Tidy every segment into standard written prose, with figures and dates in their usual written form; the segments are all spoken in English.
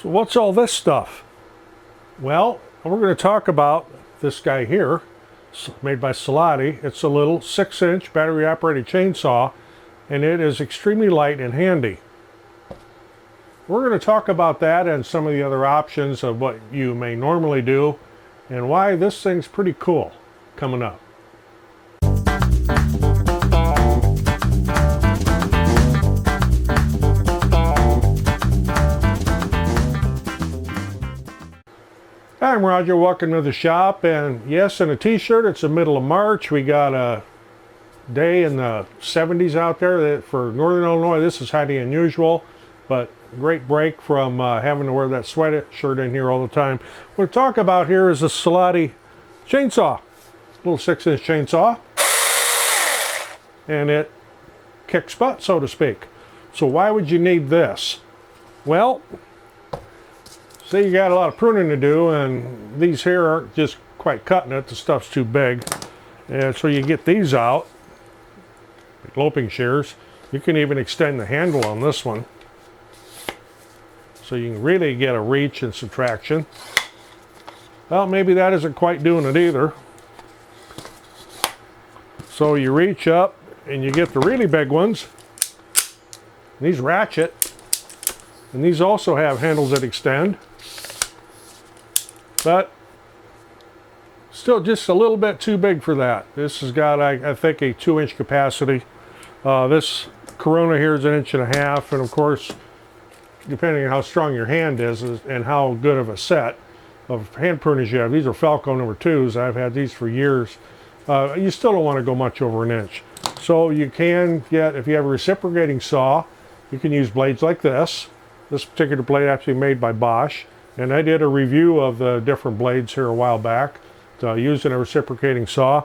So what's all this stuff? Well, we're going to talk about this guy here, made by Salati. It's a little 6-inch battery operated chainsaw, and it is extremely light and handy. We're going to talk about that and some of the other options of what you may normally do and why this thing's pretty cool coming up. Hi, I'm Roger, welcome to the shop, and yes, in a t-shirt, it's the middle of March. We got a day in the 70s out there. For Northern Illinois, this is highly unusual, but great break from having to wear that sweatshirt in here all the time. What we'll talk about here is a Salati chainsaw, little 6-inch chainsaw, and it kicks butt, so to speak. So why would you need this? Well, say you got a lot of pruning to do, and these here aren't just quite cutting it. The stuff's too big, and so you get these out, like loping shears. You can even extend the handle on this one, so you can really get a reach and subtraction. Well, maybe that isn't quite doing it either. So you reach up, and you get the really big ones. These ratchet, and these also have handles that extend. But still just a little bit too big for that. This has got, I think, a 2-inch capacity. This Corona here is 1.5 inches, and of course, depending on how strong your hand is and how good of a set of hand pruners you have. These are Falco number 2s. I've had these for years. You still don't want to go much over 1 inch. So you can get, if you have a reciprocating saw, you can use blades like this. This particular blade actually made by Bosch. And I did a review of the different blades here a while back using a reciprocating saw.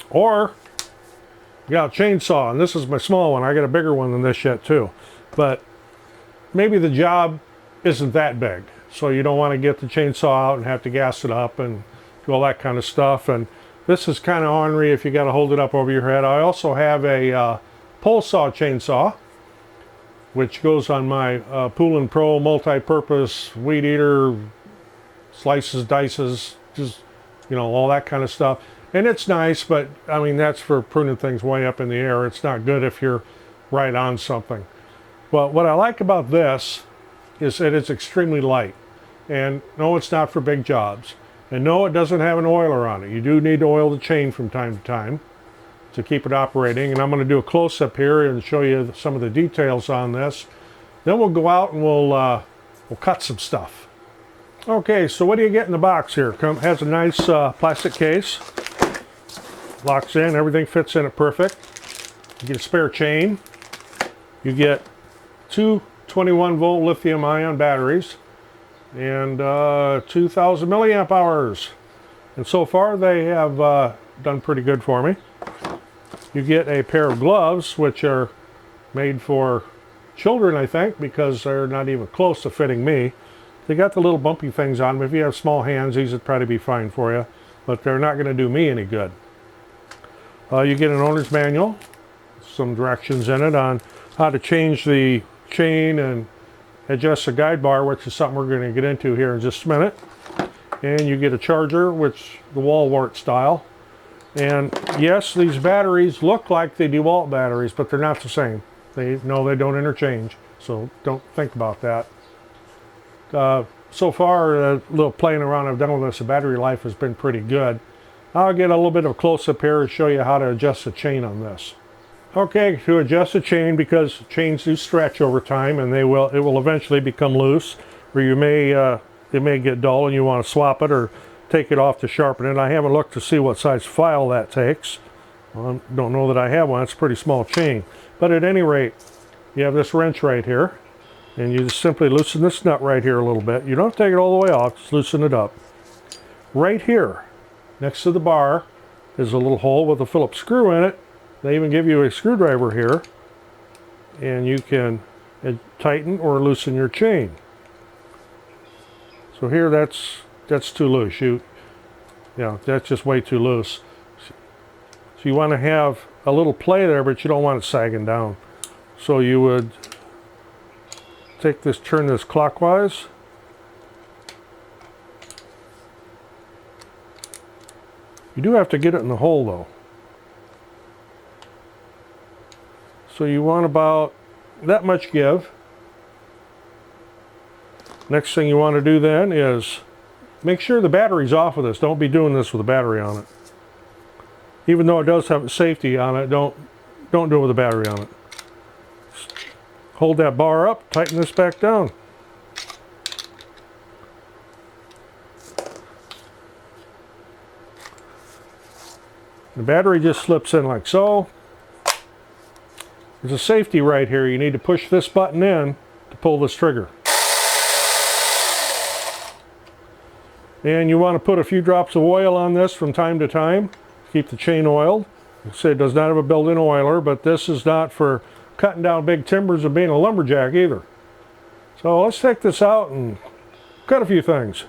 Or you got a chainsaw, and this is my small one. I got a bigger one than this yet too. But maybe the job isn't that big, so you don't want to get the chainsaw out and have to gas it up and do all that kind of stuff. And this is kind of ornery if you got to hold it up over your head. I also have a pole saw chainsaw, which goes on my Poolin Pro multi-purpose weed eater, slices, dices, just, you know, all that kind of stuff. And it's nice, but I mean, that's for pruning things way up in the air. It's not good if you're right on something. But what I like about this is that it's extremely light. And no, it's not for big jobs. And no, it doesn't have an oiler on it. You do need to oil the chain from time to time to keep it operating, and I'm going to do a close-up here and show you some of the details on this. Then we'll go out and we'll cut some stuff. Okay, so what do you get in the box here? Has a nice plastic case, locks in, everything fits in it perfect. You get a spare chain. You get 2 21-volt lithium-ion batteries and 2,000 milliamp hours. And so far they have done pretty good for me. You get a pair of gloves, which are made for children, I think, because they're not even close to fitting me. They got the little bumpy things on them. If you have small hands, these would probably be fine for you, but they're not going to do me any good. You get an owner's manual, some directions in it on how to change the chain and adjust the guide bar, which is something we're going to get into here in just a minute. And you get a charger, which the wall wart style. And yes, these batteries look like the DeWalt batteries, but they're not the same. They don't interchange, so don't think about that. So far, a little playing around I've done with this, the battery life has been pretty good. I'll get a little bit of a close-up here and show you how to adjust the chain on this. Okay, to adjust the chain, because chains do stretch over time, and it will eventually become loose, or it may get dull and you want to swap it or take it off to sharpen it. I haven't looked to see what size file that takes. Well, I don't know that I have one. It's a pretty small chain. But at any rate, you have this wrench right here, and you just simply loosen this nut right here a little bit. You don't have to take it all the way off, just loosen it up. Right here, next to the bar, is a little hole with a Phillips screw in it. They even give you a screwdriver here, and you can tighten or loosen your chain. So here, that's too loose. That's just way too loose. So you want to have a little play there, but you don't want it sagging down. So you would Take this, turn this clockwise. You do have to get it in the hole though. So you want about that much give. Next thing you want to do then is make sure the battery's off of this. Don't be doing this with a battery on it. Even though it does have safety on it, don't do it with a battery on it. Just hold that bar up, tighten this back down. The battery just slips in like so. There's a safety right here. You need to push this button in to pull this trigger. And you want to put a few drops of oil on this from time to time. Keep the chain oiled. Like I say, it does not have a built-in oiler, but this is not for cutting down big timbers and being a lumberjack either. So let's take this out and cut a few things.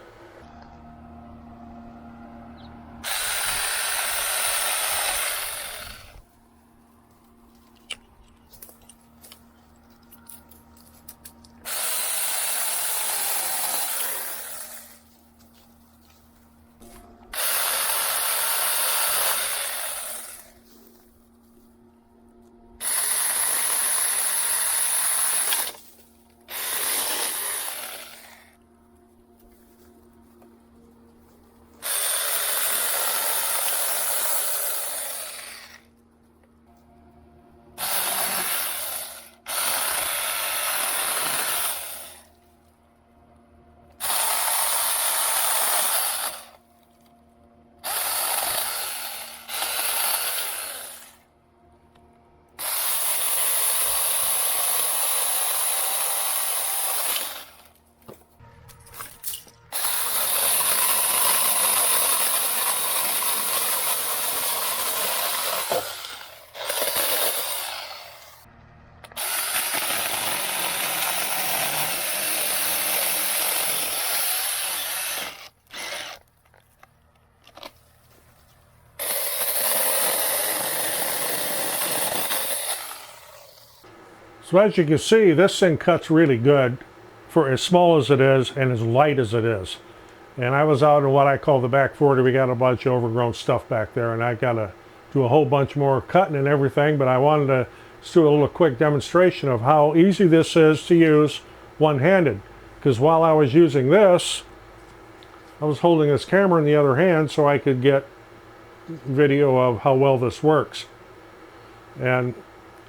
So as you can see, this thing cuts really good for as small as it is and as light as it is. And I was out in what I call the back 40. We got a bunch of overgrown stuff back there, and I got to do a whole bunch more cutting and everything, but I wanted to just do a little quick demonstration of how easy this is to use one-handed. Because while I was using this, I was holding this camera in the other hand so I could get video of how well this works. And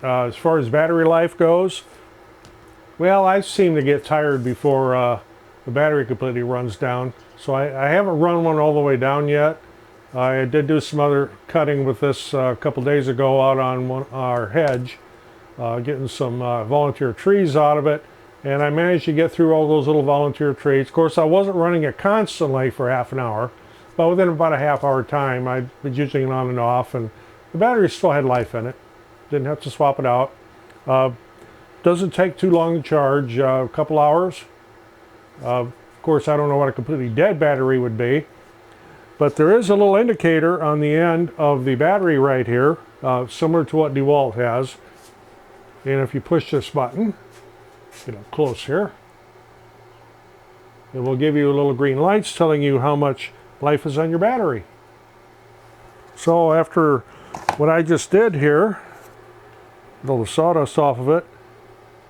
as far as battery life goes, well, I seem to get tired before the battery completely runs down. So I haven't run one all the way down yet. I did do some other cutting with this a couple days ago out on our hedge, getting some volunteer trees out of it. And I managed to get through all those little volunteer trees. Of course, I wasn't running it constantly for half an hour, but within about a half-hour time, I was using it on and off, and the battery still had life in it. Didn't have to swap it out. Doesn't take too long to charge, a couple hours. Of course, I don't know what a completely dead battery would be, but there is a little indicator on the end of the battery right here, similar to what DeWalt has. And if you push this button, get up close here, it will give you little green lights telling you how much life is on your battery. So after what I just did here, all the sawdust off of it,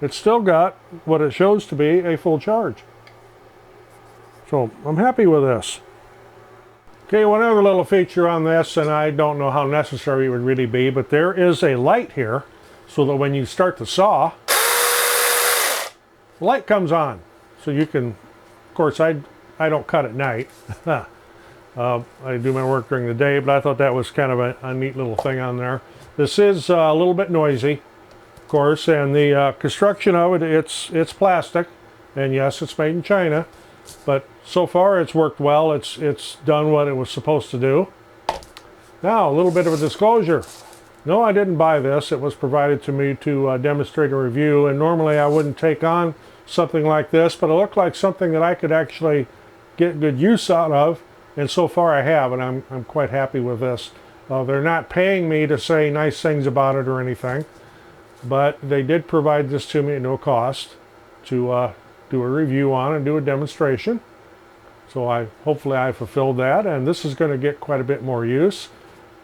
it's still got what it shows to be a full charge. So I'm happy with this. Okay, one other little feature on this, and I don't know how necessary it would really be, but there is a light here so that when you start to saw, the light comes on. So you can, of course, I don't cut at night. I do my work during the day, but I thought that was kind of a neat little thing on there. This is a little bit noisy, of course, and the construction of it, it's plastic, and yes, it's made in China, but so far it's worked well. It's done what it was supposed to do. Now, a little bit of a disclosure. No, I didn't buy this. It was provided to me to demonstrate a review, and normally I wouldn't take on something like this, but it looked like something that I could actually get good use out of, and so far I have, and I'm quite happy with this. They're not paying me to say nice things about it or anything, but they did provide this to me at no cost. to do a review on and do a demonstration. So hopefully I fulfilled that, and this is going to get quite a bit more use.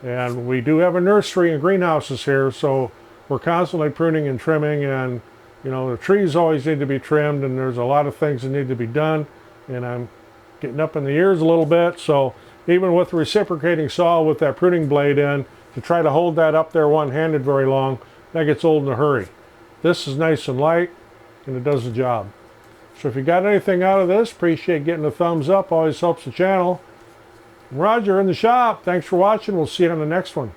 And we do have a nursery and greenhouses here, so we're constantly pruning and trimming, and you know, the trees always need to be trimmed, and there's a lot of things that need to be done, and I'm getting up in the years a little bit, so even with the reciprocating saw with that pruning blade in, to try to hold that up there one-handed very long, that gets old in a hurry. This is nice and light, and it does the job. So if you got anything out of this, appreciate getting a thumbs up, always helps the channel. I'm Roger in the shop. Thanks for watching. We'll see you on the next one.